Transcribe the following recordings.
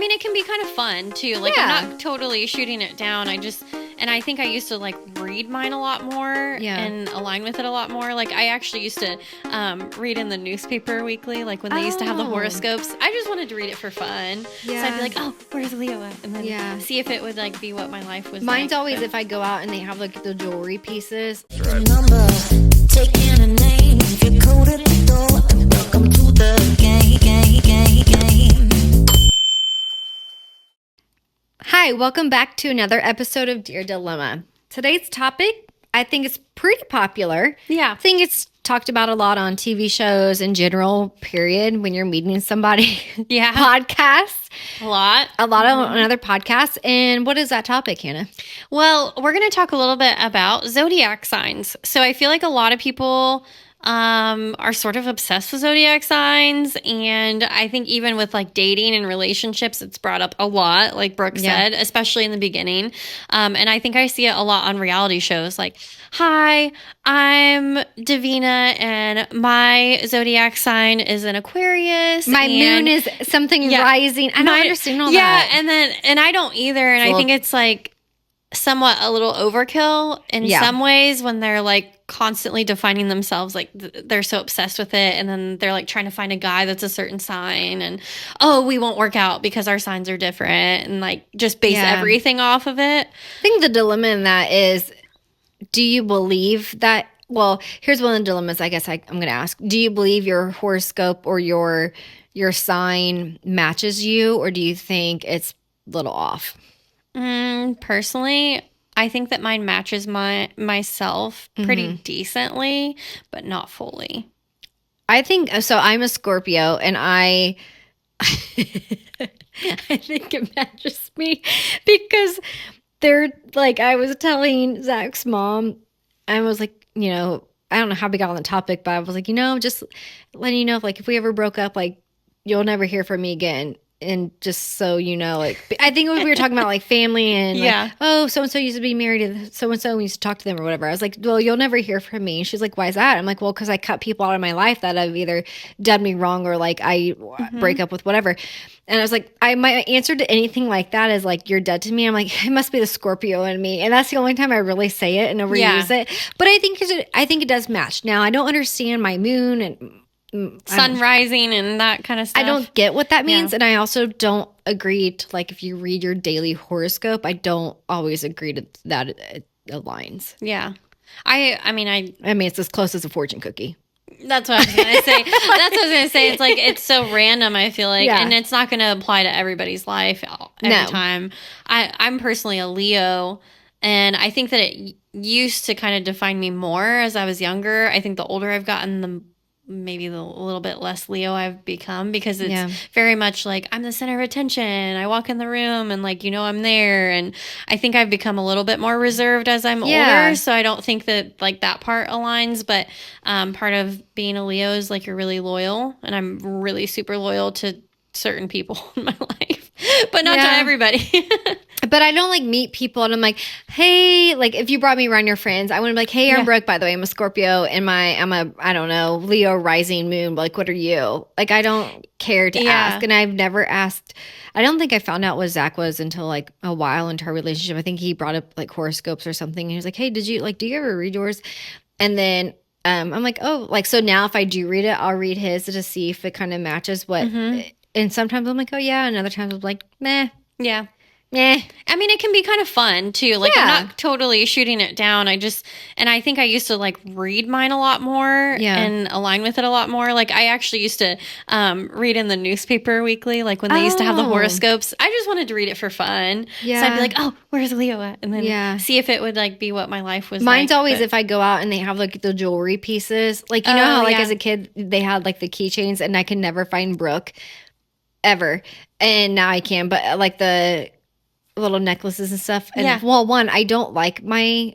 mean, it can be kind of fun too. Like, I'm not totally shooting it down. I think I used to like read mine a lot more and align with it a lot more. Like, I actually used to read in the newspaper weekly, like when they used to have the horoscopes. I just wanted to read it for fun. Yeah. So I'd be like, oh, where's Leo at? And then see if it would like be what my life was. Mine's like. always if I go out and they have like the jewelry pieces. Right. Taking a name, if you code at the door, welcome to the game. Hi, welcome back to another episode of Dear Dilemma. Today's topic, I think it's pretty popular. Yeah. I think it's talked about a lot on TV shows in general, period, when you're meeting somebody. Yeah. Podcasts. A lot on other podcasts. And what is that topic, Hannah? Well, we're going to talk a little bit about zodiac signs. So I feel like a lot of people are sort of obsessed with zodiac signs. And I think even with like dating and relationships, it's brought up a lot, like Brooke said, especially in the beginning. And I think I see it a lot on reality shows like, hi, I'm Davina and my zodiac sign is an Aquarius. My moon is something rising. I don't understand all that. Yeah, and I don't either. And I think it's like somewhat a little overkill in some ways when they're like constantly defining themselves, like they're so obsessed with it, and then they're like trying to find a guy that's a certain sign, and we won't work out because our signs are different, and like just base everything off of it. I think the dilemma in that is, do you believe that? Well, here's one of the dilemmas I guess I'm going to ask. Do you believe your horoscope or your sign matches you, or do you think it's a little off? Personally, I think that mine matches myself pretty decently, but not fully. I think so. I'm a Scorpio, and I think it matches me because they're like, I was telling Zach's mom, I was like, I don't know how we got on the topic, but I was like, just letting you know, if we ever broke up, like, you'll never hear from me again. And just so you know, like, I think we were talking about like family and like, oh, so-and-so used to be married to so-and-so, we used to talk to them or whatever. I was like, well, you'll never hear from me. And she's like, why is that? I'm like, well, because I cut people out of my life that have either done me wrong or like I break up with whatever. And I was like, my answer to anything like that is like, you're dead to me. I'm like, it must be the Scorpio in me. And that's the only time I really say it and overuse it. But I think it does match. Now, I don't understand my moon and sun rising and that kind of stuff. I don't get what that means, and I also don't agree to, like, if you read your daily horoscope, I don't always agree to that it aligns. Yeah. I mean, it's as close as a fortune cookie. That's what I was going to say. It's like, it's so random, I feel like, and it's not going to apply to everybody's life every time. I'm personally a Leo, and I think that it used to kind of define me more as I was younger. I think the older I've gotten, maybe a little bit less Leo I've become, because it's very much like I'm the center of attention. I walk in the room and like, I'm there. And I think I've become a little bit more reserved as I'm older. So I don't think that like that part aligns. But part of being a Leo is like you're really loyal. And I'm really super loyal to certain people in my life, but not to everybody. But I don't like meet people and I'm like, hey, like if you brought me around your friends, I wouldn't be like, hey, I'm Brooke, by the way, I'm a Scorpio and I'm a, I don't know, Leo rising moon. Like, what are you? Like, I don't care to ask. And I've never asked, I don't think I found out what Zach was until like a while into our relationship. I think he brought up like horoscopes or something. And he was like, hey, do you ever read yours? And then I'm like, oh, like, so now if I do read it, I'll read his to see if it kind of matches what, and sometimes I'm like, oh yeah. And other times I'm like, meh. Yeah. I mean, it can be kind of fun too. Like, I'm not totally shooting it down. I think I used to like read mine a lot more and align with it a lot more. Like, I actually used to read in the newspaper weekly, like when they used to have the horoscopes. I just wanted to read it for fun. Yeah. So I'd be like, oh, where's Leo at? And then see if it would like be what my life was. Mine's always if I go out and they have like the jewelry pieces. Like, you know how like as a kid, they had like the keychains and I could never find Brooke ever. And now I can. But like the little necklaces and stuff. And well, one, I don't like my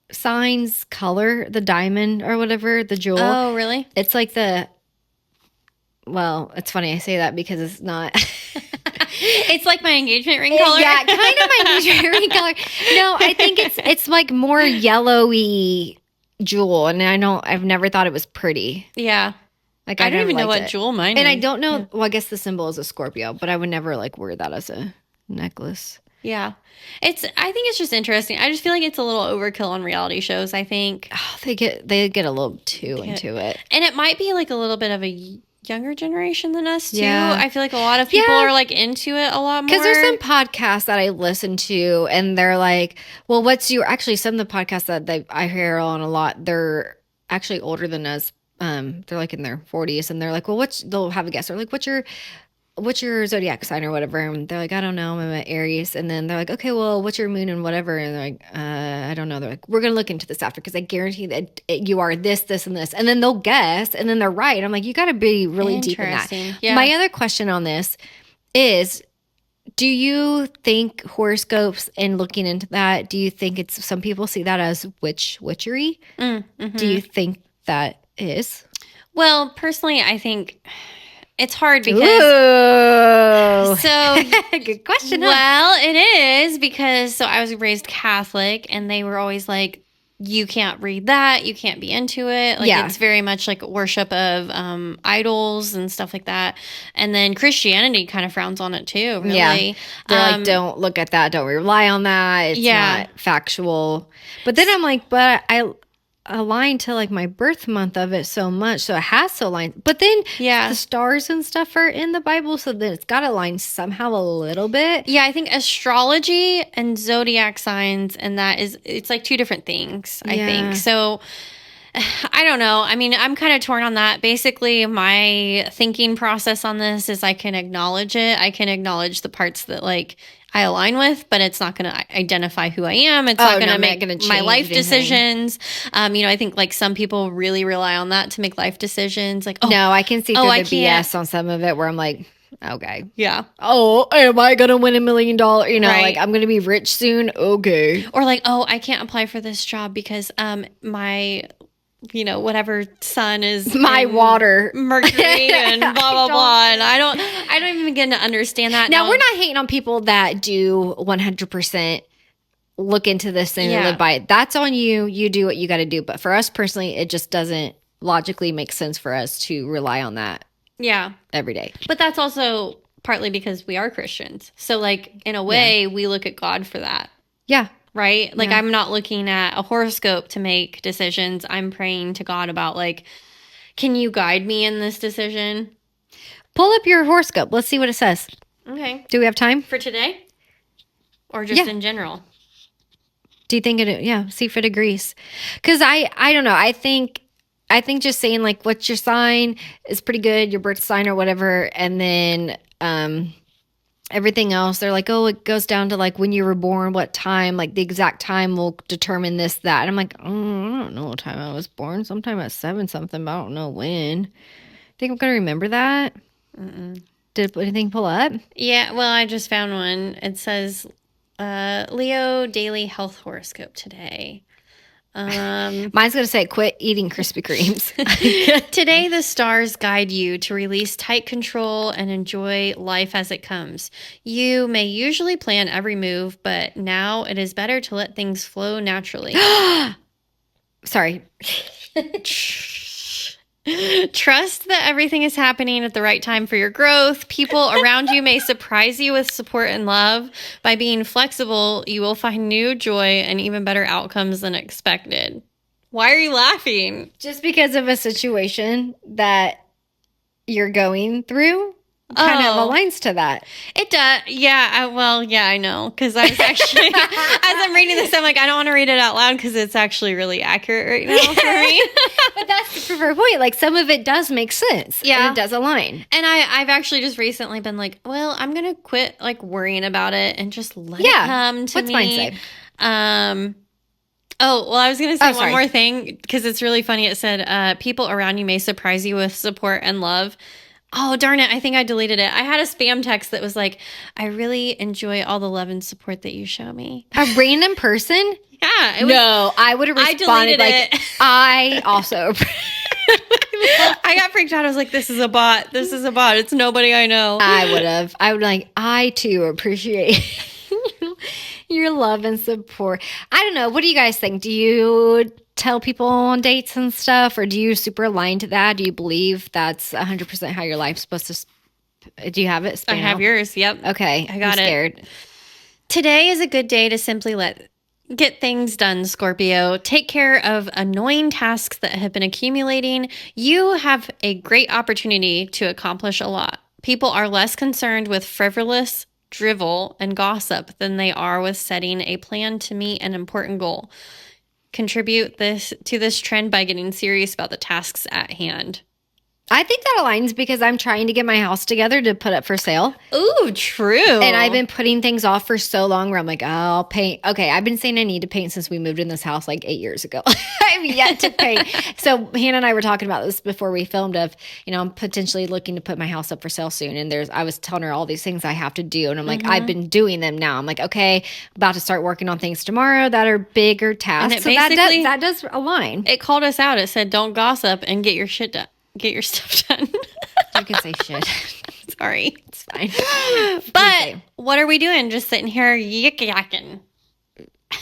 signs color, the diamond or whatever, the jewel. Oh, really? It's like well, it's funny I say that because it's not. It's like my engagement ring color. Yeah, kind of my engagement ring color. No, I think it's like more yellowy jewel, and I've never thought it was pretty. Yeah. Like I don't even know what it. jewel mine and is. I don't know. Well, I guess the symbol is a Scorpio, but I would never like wear that as a necklace. Yeah. I think it's just interesting. I just feel like it's a little overkill on reality shows, I think. Oh, they get a little too into it. And it might be like a little bit of a younger generation than us too. Yeah. I feel like a lot of people are like into it a lot more. Because there's some podcasts that I listen to and they're like, well, actually some of the podcasts that I hear on a lot, they're actually older than us. They're like in their 40s and they're like, well, they'll have a guest. They're like, what's your zodiac sign or whatever? And they're like, I don't know, I'm an Aries. And then they're like, okay, well, what's your moon and whatever? And they're like, I don't know. They're like, we're going to look into this after because I guarantee that you are this, this, and this. And then they'll guess and then they're right. I'm like, you got to be really deep in that. Yeah. My other question on this is, do you think horoscopes and looking into that, do you think some people see that as witchery? Mm-hmm. Do you think that is? Well, personally, I think it's hard because good question. Well, it is because I was raised Catholic and they were always like, you can't read that, you can't be into it. Like it's very much like worship of idols and stuff like that. And then Christianity kind of frowns on it too, really. Yeah. They're like, don't look at that, don't rely on that. It's not factual. But then I'm like, but I align to like my birth month of it so much, so it has to align. But then the stars and stuff are in the Bible, so then it's got to align somehow a little bit. Yeah, I think astrology and zodiac signs and it's like two different things, I think. So I don't know. I mean, I'm kind of torn on that. Basically, my thinking process on this is I can acknowledge it. I can acknowledge the parts that like I align with, but it's not going to identify who I am. It's not going to make my life decisions. I think like some people really rely on that to make life decisions. Like, no, I can see through the BS on some of it where I'm like, okay. Yeah. Oh, am I going to win $1 million? Like I'm going to be rich soon. Okay. Or like, oh, I can't apply for this job because my whatever sun is my water, Mercury, and blah blah blah. And I don't even begin to understand that. Now we're not hating on people that do 100% look into this and live by it. That's on you. You do what you got to do. But for us personally, it just doesn't logically make sense for us to rely on that. Yeah, every day. But that's also partly because we are Christians. So like in a way, we look at God for that. Yeah. Right? Like I'm not looking at a horoscope to make decisions. I'm praying to God about like, can you guide me in this decision? Pull up your horoscope. Let's see what it says. Okay. Do we have time? For today? Or just in general? Do you think see if it agrees. Because I don't know. I think just saying like what's your sign is pretty good, your birth sign or whatever, and then everything else, they're like, oh, it goes down to like when you were born, what time, like the exact time will determine this, that. And I'm like, I don't know what time I was born. Sometime at 7 something, but I don't know when. Think I'm going to remember that? Did anything pull up? Yeah, well, I just found one. It says Leo Daily Health Horoscope today. Mine's going to say quit eating Krispy Kremes. Today, the stars guide you to release tight control and enjoy life as it comes. You may usually plan every move, but now it is better to let things flow naturally. Sorry. Trust that everything is happening at the right time for your growth. People around you may surprise you with support and love. By being flexible, you will find new joy and even better outcomes than expected. Why are you laughing? Just because of a situation that you're going through kind of aligns to that. It does. Yeah. I know. Because I was actually, as I'm reading this, I'm like, I don't want to read it out loud because it's actually really accurate right now for me. But that's the preferred point. Like some of it does make sense. Yeah. And it does align. And I've actually just recently been like, well, I'm going to quit like worrying about it and just let it come to me. What's mine say? Oh, well, I was going to say one more thing because it's really funny. It said, people around you may surprise you with support and love. Oh, darn it. I think I deleted it. I had a spam text that was like, I really enjoy all the love and support that you show me. A random person? Yeah. I would have responded like, I also. I got freaked out. I was like, this is a bot. This is a bot. It's nobody I know. I would like, I too appreciate your love and support. I don't know. What do you guys think? Do you tell people on dates and stuff, or do you super align to that? Do you believe that's 100% how your life's supposed to? Do you have it? I have yours. Yep. Okay, I got I'm scared. Today is a good day to simply get things done, Scorpio. Take care of annoying tasks that have been accumulating. You have a great opportunity to accomplish a lot. People are less concerned with frivolous drivel and gossip than they are with setting a plan to meet an important goal. Contribute to this trend by getting serious about the tasks at hand. I think that aligns because I'm trying to get my house together to put up for sale. Ooh, true. And I've been putting things off for so long where I'm like, oh, I'll paint. Okay, I've been saying I need to paint since we moved in this house like 8 years ago. I've yet to paint. So Hannah and I were talking about this before we filmed of, I'm potentially looking to put my house up for sale soon. And I was telling her all these things I have to do. And I'm like, I've been doing them now. I'm like, okay, about to start working on things tomorrow that are bigger tasks. And so that does align. It called us out. It said, don't gossip and get your shit done. Get your stuff done. You can say shit. Sorry. It's fine. But what are we doing? Just sitting here yik-yakking.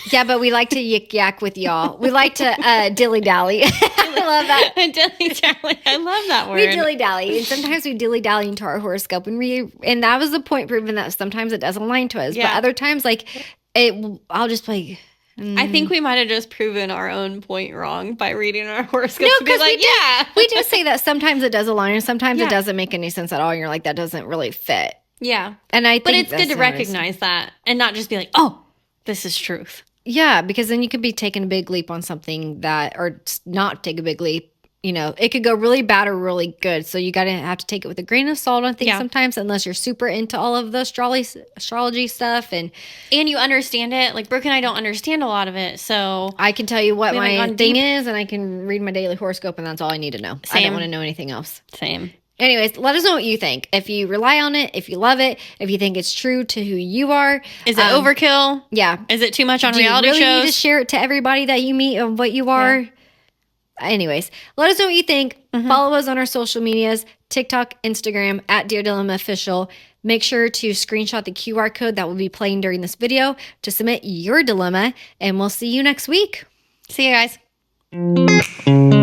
Yeah, but we like to yik-yak with y'all. We like to dilly-dally. I love that. Dilly-dally. I love that word. We dilly-dally. And sometimes we dilly-dally into our horoscope. And that was the point proven that sometimes it does align to us. Yeah. But other times, I'll just play... I think we might have just proven our own point wrong by reading our horoscope. No, because we do do say that sometimes it does align and sometimes it doesn't make any sense at all. And you're like, that doesn't really fit. Yeah. And but it's good to recognize that and not just be like, oh, this is truth. Yeah, because then you could be taking a big leap on something or not take a big leap. It could go really bad or really good. So you have to take it with a grain of salt on things sometimes, unless you're super into all of the astrology stuff. And you understand it. Like Brooke and I don't understand a lot of it. So I can tell you what my thing is, and I can read my daily horoscope, and that's all I need to know. Same. I don't want to know anything else. Same. Anyways, let us know what you think. If you rely on it, if you love it, if you think it's true to who you are. Is it overkill? Yeah. Is it too much on Do reality you really shows? need to share it to everybody that you meet of what you are? Yeah. Anyways, let us know what you think. Follow us on our social medias, TikTok, Instagram, @Dear Dilemma Official. Make sure to screenshot the QR code that will be playing during this video to submit your dilemma, and we'll see you next week. See you guys.